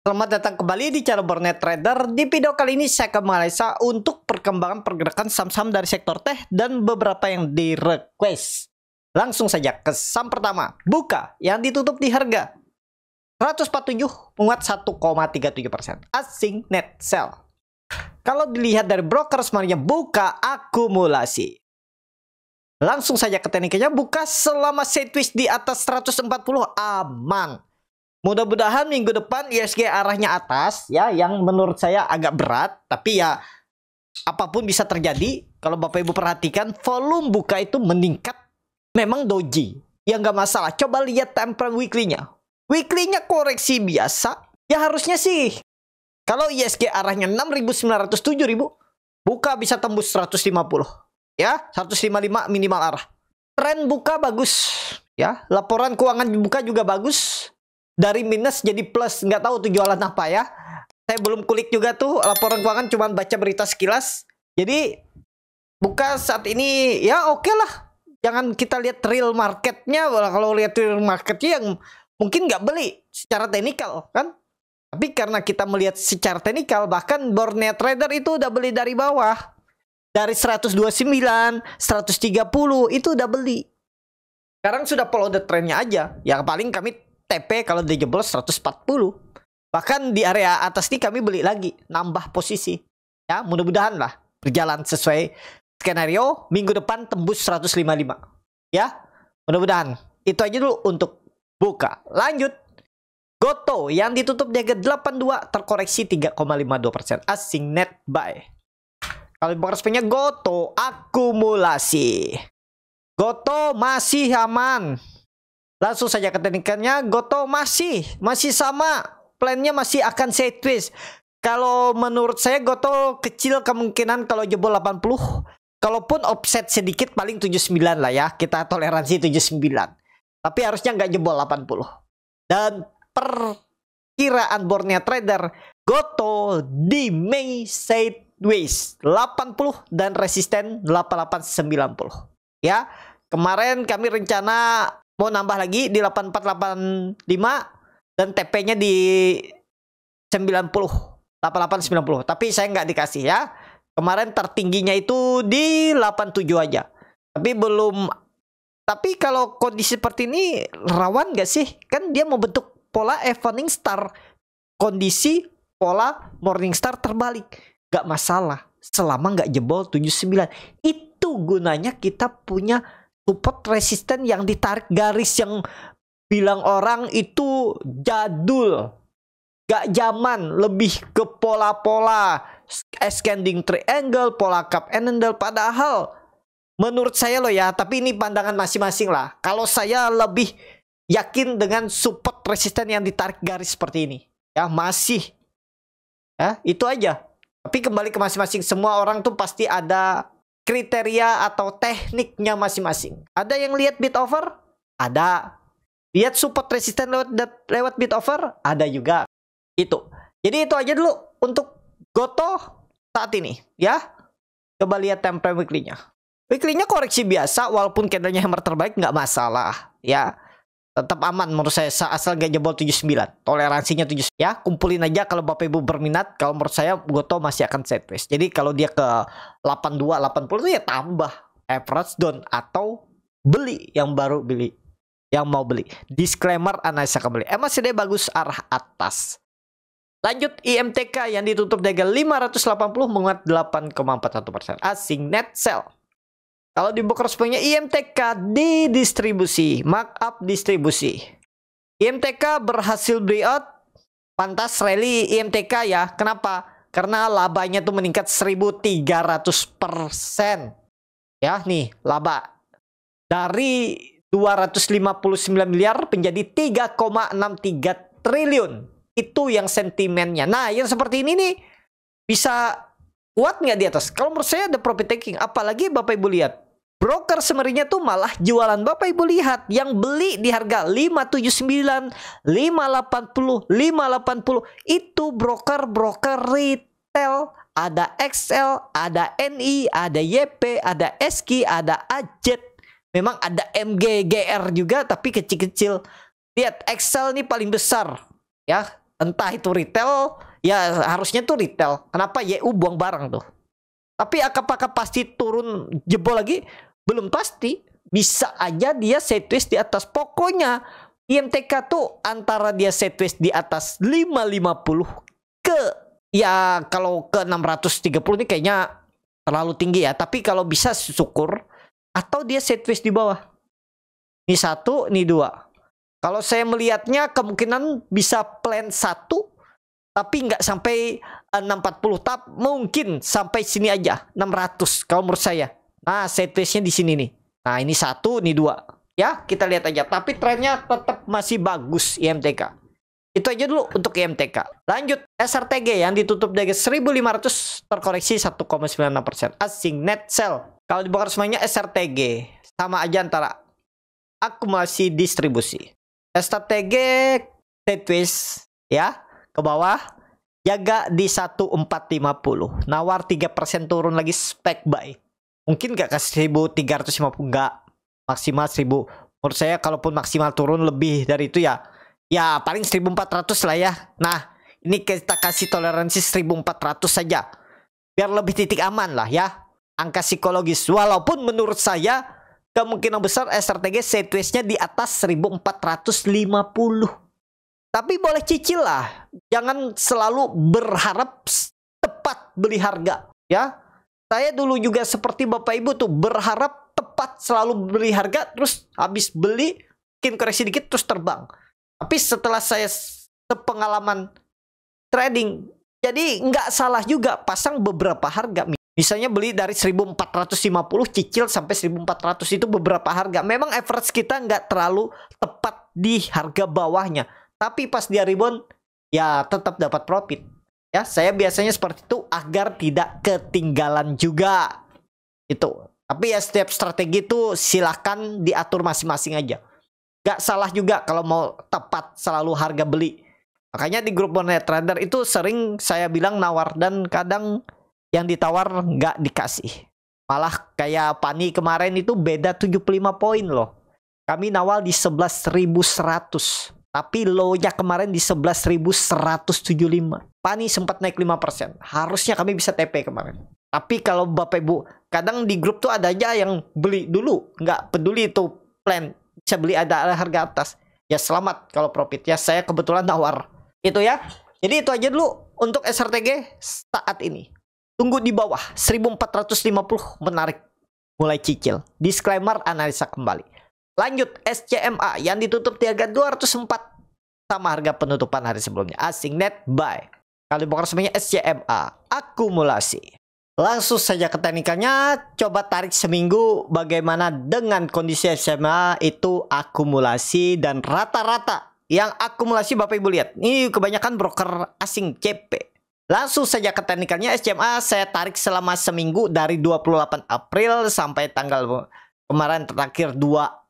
Selamat datang kembali di channel Borneo Trader. Di video kali ini saya akan menganalisa untuk perkembangan pergerakan saham-saham dari sektor teh dan beberapa yang di request. Langsung saja ke saham pertama, Buka, yang ditutup di harga 147, menguat 1,37%. Asing net sell. Kalau dilihat dari broker semuanya Buka akumulasi. Langsung saja ke tekniknya, Buka selama sideways di atas 140 aman. Mudah-mudahan minggu depan ISG arahnya atas ya, yang menurut saya agak berat, tapi ya apapun bisa terjadi. Kalau Bapak Ibu perhatikan, volume Buka itu meningkat, memang doji, ya nggak masalah. Coba lihat time frame weekly-nya. Weekly-nya koreksi biasa, ya harusnya sih kalau ISG arahnya 6.900 7.000, Buka bisa tembus 150 ya, 155 minimal arah. Tren Buka bagus ya, laporan keuangan Buka juga bagus. Dari minus jadi plus, nggak tahu tujuan apa ya. Saya belum kulik juga tuh laporan keuangan, cuman baca berita sekilas. Jadi Buka saat ini ya oke lah. Jangan kita lihat real marketnya. Kalau lihat real marketnya yang mungkin nggak beli secara teknikal kan. Tapi karena kita melihat secara teknikal, bahkan Borneo Trader itu udah beli dari bawah. Dari 129, 130 itu udah beli. Sekarang sudah follow the trendnya aja. Ya paling kami TP kalau dijebol 140. Bahkan di area atas ini kami beli lagi, nambah posisi. Ya, mudah-mudahan lah berjalan sesuai skenario. Minggu depan tembus 155. Ya, mudah-mudahan. Itu aja dulu untuk Buka. Lanjut. Goto yang ditutup di harga 82 terkoreksi 3,52%. Asing net buy. Kalau responnya Goto akumulasi. Goto masih aman. Langsung saja ke teknikannya, Goto masih sama, plannya masih akan sideways. Kalau menurut saya Goto kecil kemungkinan kalau jebol 80. Kalaupun offset sedikit paling 79 lah ya, kita toleransi 79. Tapi harusnya nggak jebol 80. Dan perkiraan Borneo Trader, Goto di Mei sideways 80 dan resisten 8890. Ya, kemarin kami rencana mau nambah lagi di 8485 dan TP-nya di 90, 8890. Tapi saya nggak dikasih ya. Kemarin tertingginya itu di 87 aja. Tapi belum. Tapi kalau kondisi seperti ini rawan nggak sih? Kan dia mau bentuk pola evening star. Kondisi pola morning star terbalik. Nggak masalah selama nggak jebol 79. Itu gunanya kita punya support resisten yang ditarik garis, yang bilang orang itu jadul, gak zaman, lebih ke pola-pola ascending triangle, pola cup and handle. Padahal menurut saya loh ya, tapi ini pandangan masing-masing lah. Kalau saya lebih yakin dengan support resisten yang ditarik garis seperti ini ya, masih ya, itu aja. Tapi kembali ke masing-masing, semua orang tuh pasti ada kriteria atau tekniknya masing-masing. Ada yang lihat bid over? Ada. Lihat support resisten lewat bid over? Ada juga. Itu. Jadi itu aja dulu untuk Goto saat ini ya. Coba lihat time frame weekly-nya. Weekly-nya koreksi biasa, walaupun candlenya hammer terbaik nggak masalah ya. Tetap aman menurut saya asal nggak jebol 79. Toleransinya 79 ya. Kumpulin aja kalau Bapak Ibu berminat. Kalau menurut saya Goto masih akan sideways. Jadi kalau dia ke 82 80 itu ya tambah average down atau beli yang baru beli. Yang mau beli. Disclaimer analisa kembali. MACD bagus arah atas. Lanjut IMTK yang ditutup di harga 580 menguat 8,41%. Asing net sell. Kalau di broker responnya IMTK di distribusi, markup distribusi. IMTK berhasil breakout, pantas rally IMTK ya. Kenapa? Karena labanya tuh meningkat 1.300%. Ya nih, laba dari 259 miliar menjadi 3,63 triliun. Itu yang sentimennya. Nah, yang seperti ini nih bisa kuat nggak di atas? Kalau menurut saya ada profit taking. Apalagi Bapak Ibu lihat, broker semerinya tuh malah jualan. Bapak Ibu lihat, yang beli di harga 579, 580, 580 itu broker retail. Ada XL, ada NI, ada YP, ada SK, ada AJET. Memang ada MGGR juga tapi kecil-kecil. Lihat, XL ini paling besar ya. Entah itu retail, ya harusnya tuh retail. Kenapa YU buang barang tuh? Tapi apakah pasti turun jebol lagi? Belum pasti. Bisa aja dia sideways di atas. Pokoknya IMTK tuh antara dia sideways di atas 550 ke, ya kalau ke 630 ini kayaknya terlalu tinggi ya. Tapi kalau bisa syukur. Atau dia sideways di bawah. Ini 1, ini 2. Kalau saya melihatnya kemungkinan bisa plan 1. Tapi nggak sampai 640. Tapi mungkin sampai sini aja. 600 kalau menurut saya. Nah sidewaysnya di sini nih. Nah ini 1, ini 2. Ya kita lihat aja. Tapi trennya tetap masih bagus IMTK. Itu aja dulu untuk IMTK. Lanjut SRTG yang ditutup dari 1500 terkoreksi 1,96%. Asing net sell. Kalau dibongkar semuanya SRTG sama aja antara akumulasi distribusi. SRTG sideways ya ke bawah, jaga di 1450. Nawar 3% turun lagi, spek buy. Mungkin nggak ke 1350, nggak, maksimal 1000. Menurut saya kalaupun maksimal turun lebih dari itu ya paling 1400 lah ya. Nah ini kita kasih toleransi 1400 saja biar lebih titik aman lah ya. Angka psikologis, walaupun menurut saya kemungkinan besar SRTG sideways-nya di atas 1450. Tapi boleh cicil lah. Jangan selalu berharap tepat beli harga ya. Saya dulu juga seperti Bapak Ibu tuh berharap tepat selalu beli harga, terus habis beli mungkin koreksi dikit terus terbang. Tapi setelah saya sepengalaman trading, jadi nggak salah juga pasang beberapa harga. Misalnya beli dari 1450 cicil sampai 1400, itu beberapa harga. Memang average kita nggak terlalu tepat di harga bawahnya. Tapi pas dia rebound ya tetap dapat profit. Ya, saya biasanya seperti itu agar tidak ketinggalan juga. Itu. Tapi ya setiap strategi itu silahkan diatur masing-masing aja. Gak salah juga kalau mau tepat selalu harga beli. Makanya di grup Bonnet Trader itu sering saya bilang nawar, dan kadang yang ditawar nggak dikasih. Malah kayak Pani kemarin itu beda 75 poin loh. Kami nawal di 11.100. Tapi low-nya kemarin di 11.175. Pani sempat naik 5%. Harusnya kami bisa TP kemarin. Tapi kalau Bapak Ibu, kadang di grup tuh ada aja yang beli dulu. Nggak peduli itu plan. Bisa beli ada harga atas. Ya selamat kalau profit. Ya saya kebetulan nawar. Itu ya. Jadi itu aja dulu untuk SRTG saat ini. Tunggu di bawah 1450 menarik mulai cicil. Disclaimer analisa kembali. Lanjut SCMA yang ditutup di harga 204 sama harga penutupan hari sebelumnya. Asing net buy. Kali bongkar semuanya SCMA akumulasi. Langsung saja ke teknikalnya. Coba tarik seminggu bagaimana dengan kondisi SCMA itu akumulasi dan rata-rata. Yang akumulasi Bapak Ibu lihat. Ini kebanyakan broker asing CP. Langsung saja ke teknikalnya SCMA saya tarik selama seminggu dari 28 April sampai tanggal kemarin terakhir 2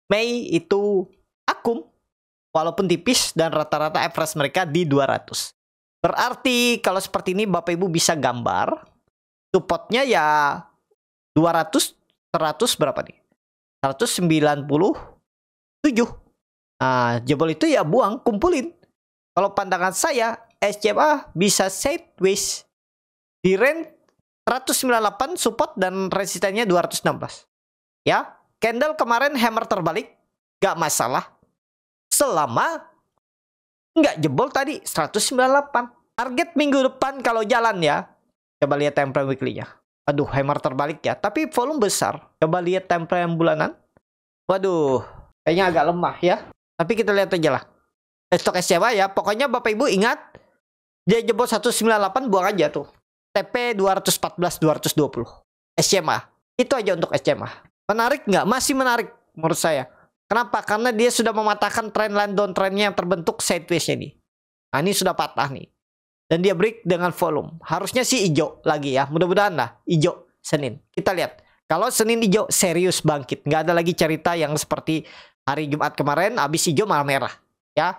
Mei itu akum. Walaupun tipis dan rata-rata average mereka di 200. Berarti kalau seperti ini Bapak Ibu bisa gambar. Supportnya ya 200, 100 berapa nih? 197. Nah jebol itu ya buang, kumpulin. Kalau pandangan saya SCMA bisa sideways di range 198 support dan resistennya 216. Ya, candle kemarin hammer terbalik, gak masalah. Selama nggak jebol tadi 198. Target minggu depan kalau jalan ya. Coba lihat time frame weekly-nya. Aduh, hammer terbalik ya. Tapi volume besar. Coba lihat time frame bulanan. Waduh, kayaknya agak lemah ya. Tapi kita lihat aja lah. Stok SCMA ya. Pokoknya Bapak Ibu ingat. Dia jebol 198 buang aja tuh. TP 214, 220. SCMA. Itu aja untuk SCMA. Menarik nggak? Masih menarik menurut saya. Kenapa? Karena dia sudah mematahkan tren line downtrendnya yang terbentuk sideways-nya nih. Nah ini sudah patah nih. Dan dia break dengan volume. Harusnya sih hijau lagi ya. Mudah-mudahan lah hijau Senin. Kita lihat. Kalau Senin hijau serius bangkit. Nggak ada lagi cerita yang seperti hari Jumat kemarin. Habis hijau malah merah. Ya.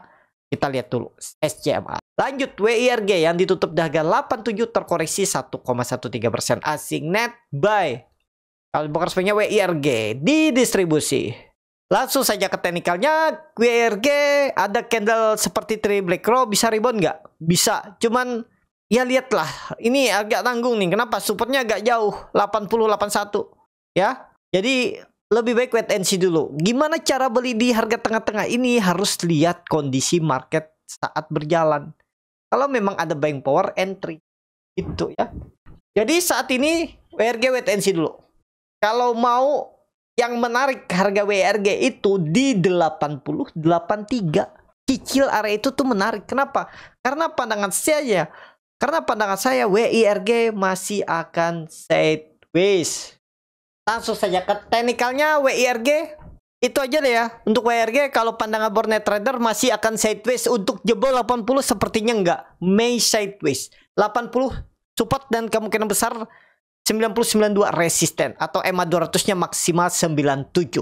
Kita lihat dulu SCMA. Lanjut WIRG yang ditutup di harga 87 terkoreksi 1,13%. Asing net buy. Kalau bongkar semuanya WIRG di distribusi. Langsung saja ke teknikalnya, WRG ada candle seperti tree black row, bisa rebound nggak? Bisa, cuman ya lihatlah, ini agak tanggung nih. Kenapa? Supportnya agak jauh, 80-81 ya. Jadi lebih baik wait and see dulu. Gimana cara beli di harga tengah-tengah ini? Harus lihat kondisi market saat berjalan. Kalau memang ada buying power, entry itu ya. Jadi saat ini WRG wait and see dulu. Kalau mau yang menarik harga WRG itu di 80-83. Cicil area itu tuh menarik. Kenapa? Karena pandangan saya WIRG masih akan sideways. Langsung saja ke teknikalnya WIRG. Itu aja deh ya. Untuk WIRG kalau pandangan Bornet Trader masih akan sideways. Untuk jebol 80 sepertinya enggak. May sideways. 80 support dan kemungkinan besar 90-92 resisten atau EMA 200-nya maksimal 97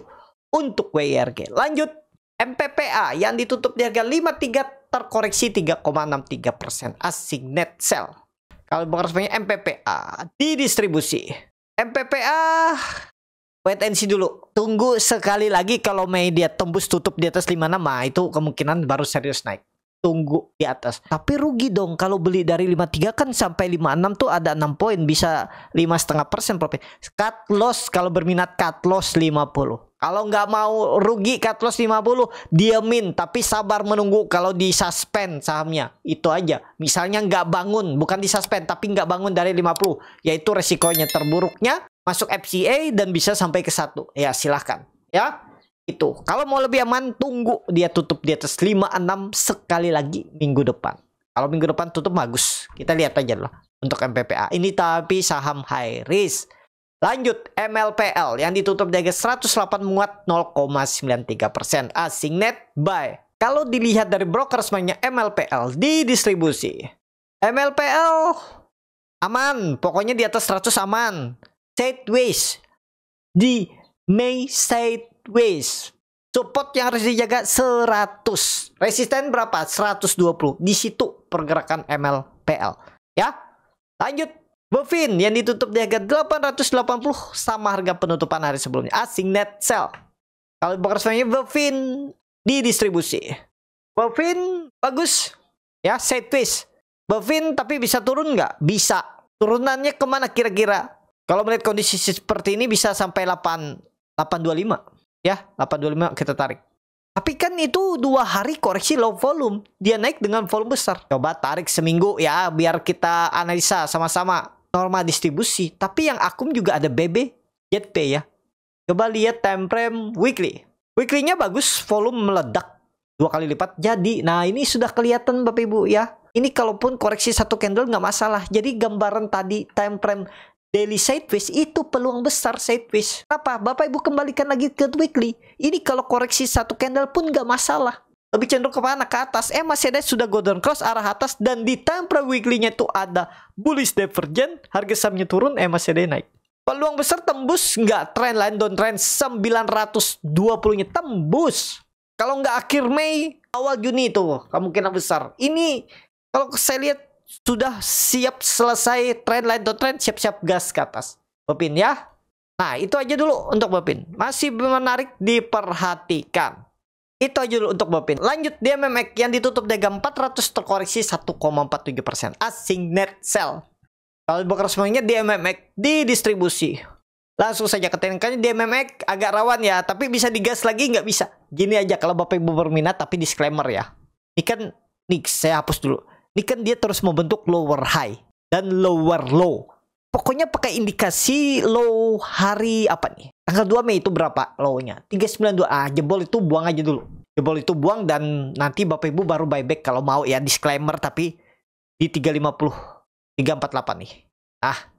untuk WIRG. Lanjut, MPPA yang ditutup di harga 53 terkoreksi 3,63%. Asing net sell. Kalau resminya MPPA di distribusi. MPPA wait and see dulu. Tunggu sekali lagi kalau Mei dia tembus tutup di atas 56, itu kemungkinan baru serius naik. Tunggu di atas. Tapi rugi dong kalau beli dari 53 kan sampai 56 tuh ada 6 poin, bisa 5,5% profit. Cut loss kalau berminat, cut loss 50. Kalau nggak mau rugi cut loss 50, diamin tapi sabar menunggu kalau di suspend sahamnya. Itu aja. Misalnya nggak bangun, bukan di suspend tapi nggak bangun dari 50, yaitu resikonya terburuknya masuk FCA dan bisa sampai ke 1. Ya silahkan ya. Itu kalau mau lebih aman, tunggu dia tutup di atas 56 sekali lagi minggu depan. Kalau minggu depan tutup bagus, kita lihat aja lah untuk MPPA ini, tapi saham high risk. Lanjut, MLPL yang ditutup di harga 108 menguat 0,93%. Asing net buy. Kalau dilihat dari broker semuanya MLPL di distribusi, MLPL aman, pokoknya di atas 100 aman. Sideways di May sideways. Support yang harus dijaga 100. Resisten berapa? 120. Di situ pergerakan MLPL. Ya. Lanjut. Bovin yang ditutup di harga 880 sama harga penutupan hari sebelumnya. Asing net sell. Kalau resminya Bovin di distribusi. Bovin bagus. Ya, sideways. Bovin tapi bisa turun nggak? Bisa. Turunannya kemana kira-kira? Kalau melihat kondisi seperti ini bisa sampai 825 ya, 825 kita tarik. Tapi kan itu 2 hari koreksi low volume, dia naik dengan volume besar. Coba tarik seminggu ya, biar kita analisa sama-sama norma distribusi. Tapi yang akum juga ada BB, JP ya. Coba lihat time frame weekly. Weekly-nya bagus, volume meledak 2 kali lipat. Jadi, nah ini sudah kelihatan Bapak Ibu ya. Ini kalaupun koreksi 1 candle nggak masalah. Jadi gambaran tadi time frame daily sideways itu peluang besar sideways. Kenapa? Bapak Ibu kembalikan lagi ke weekly. Ini kalau koreksi 1 candle pun nggak masalah. Lebih cenderung ke mana? Ke atas. Masih ada sudah golden cross arah atas. Dan di time frame weekly-nya itu ada bullish divergent. Harga sahamnya turun, masih ada naik. Peluang besar tembus nggak? Trend line downtrend 920-nya tembus. Kalau nggak akhir Mei, awal Juni itu kemungkinan besar. Ini kalau saya lihat sudah siap selesai trend line downtrend, siap-siap gas ke atas. Bopin ya. Nah, itu aja dulu untuk Bopin. Masih menarik diperhatikan. Itu aja dulu untuk Bopin. Lanjut di MMX yang ditutup daga 400 terkoreksi 1,47%. Asing net sell. Kalau broker semuanya di MMX di distribusi. Langsung saja ke teknikalnya di MMX agak rawan ya, tapi bisa digas lagi nggak bisa. Gini aja kalau Bapak Ibu berminat, tapi disclaimer ya. Ini kan, nih saya hapus dulu. Ini kan dia terus membentuk lower high dan lower low. Pokoknya pakai indikasi low hari apa nih? Tanggal 2 Mei itu berapa low-nya? 392. Jebol itu buang aja dulu. Jebol itu buang dan nanti Bapak Ibu baru buyback kalau mau ya, disclaimer, tapi di 350, 348 nih.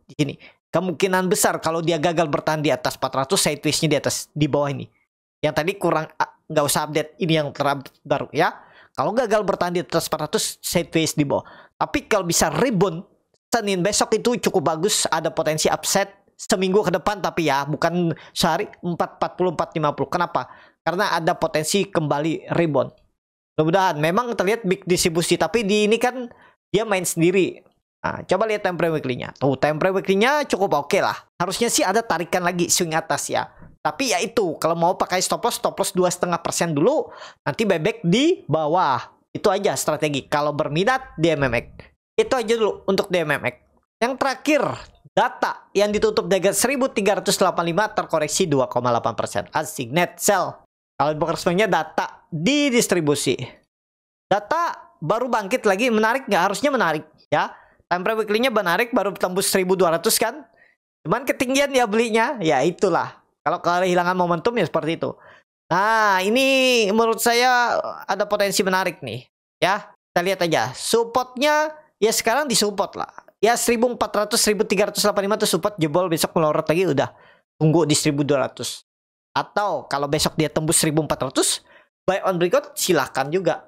Di sini. Kemungkinan besar kalau dia gagal bertahan di atas 400, sideways-nya di atas, di bawah ini. Yang tadi kurang, nggak usah update, ini yang terbaru ya. Kalau gagal bertahan di atas 400, sideways di bawah. Tapi kalau bisa rebound Senin besok itu cukup bagus, ada potensi upset seminggu ke depan, tapi ya bukan sehari. 440, 450. Kenapa? Karena ada potensi kembali rebound. Mudah-mudahan. Memang terlihat big distribusi, tapi di ini kan dia main sendiri. Nah, coba lihat time frame weekly-nya. Tuh, time frame weekly-nya cukup oke lah. Harusnya sih ada tarikan lagi swing atas ya. Tapi ya itu, kalau mau pakai stop loss 2,5% dulu, nanti buyback di bawah. Itu aja strategi. Kalau berminat di MMX. Itu aja dulu untuk di MMX. Yang terakhir, data yang ditutup dengan 1385 terkoreksi 2,8%. Asik net sell. Kalau resminya data di distribusi. Data baru bangkit lagi, menarik nggak? Harusnya menarik ya. Time frame weekly-nya menarik, baru tembus 1200 kan. Cuman ketinggian ya belinya, ya itulah. Kalau kehilangan momentum ya seperti itu. Nah, ini menurut saya ada potensi menarik nih. Ya, kita lihat aja. Supportnya ya sekarang disupport lah. Ya 1400, 1385 tuh support, jebol besok melorot lagi udah. Tunggu di 1200. Atau kalau besok dia tembus 1400, buy on breakout silahkan juga.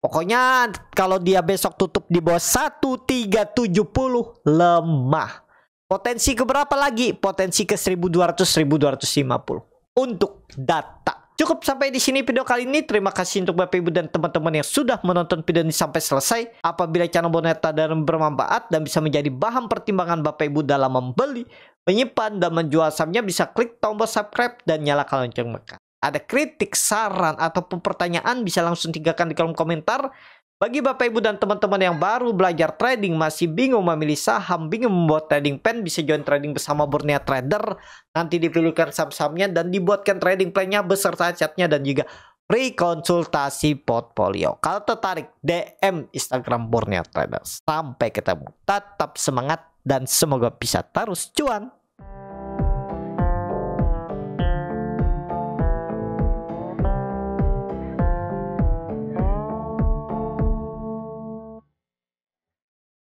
Pokoknya kalau dia besok tutup di bawah 1370 lemah. Potensi ke berapa lagi? Potensi ke 1200, 1250 untuk data. Cukup sampai di sini video kali ini. Terima kasih untuk Bapak Ibu dan teman-teman yang sudah menonton video ini sampai selesai. Apabila channel Borneta dan bermanfaat dan bisa menjadi bahan pertimbangan Bapak Ibu dalam membeli, menyimpan dan menjual sahamnya, bisa klik tombol subscribe dan nyalakan lonceng merah. Ada kritik, saran ataupun pertanyaan bisa langsung tinggalkan di kolom komentar. Bagi Bapak Ibu dan teman-teman yang baru belajar trading, masih bingung memilih saham, bingung membuat trading plan, bisa join trading bersama Borneo Trader. Nanti dipilihkan saham-sahamnya dan dibuatkan trading plan-nya beserta chatnya dan juga free konsultasi portfolio. Kalau tertarik, DM Instagram Borneo Trader. Sampai ketemu. Tetap semangat dan semoga bisa terus cuan.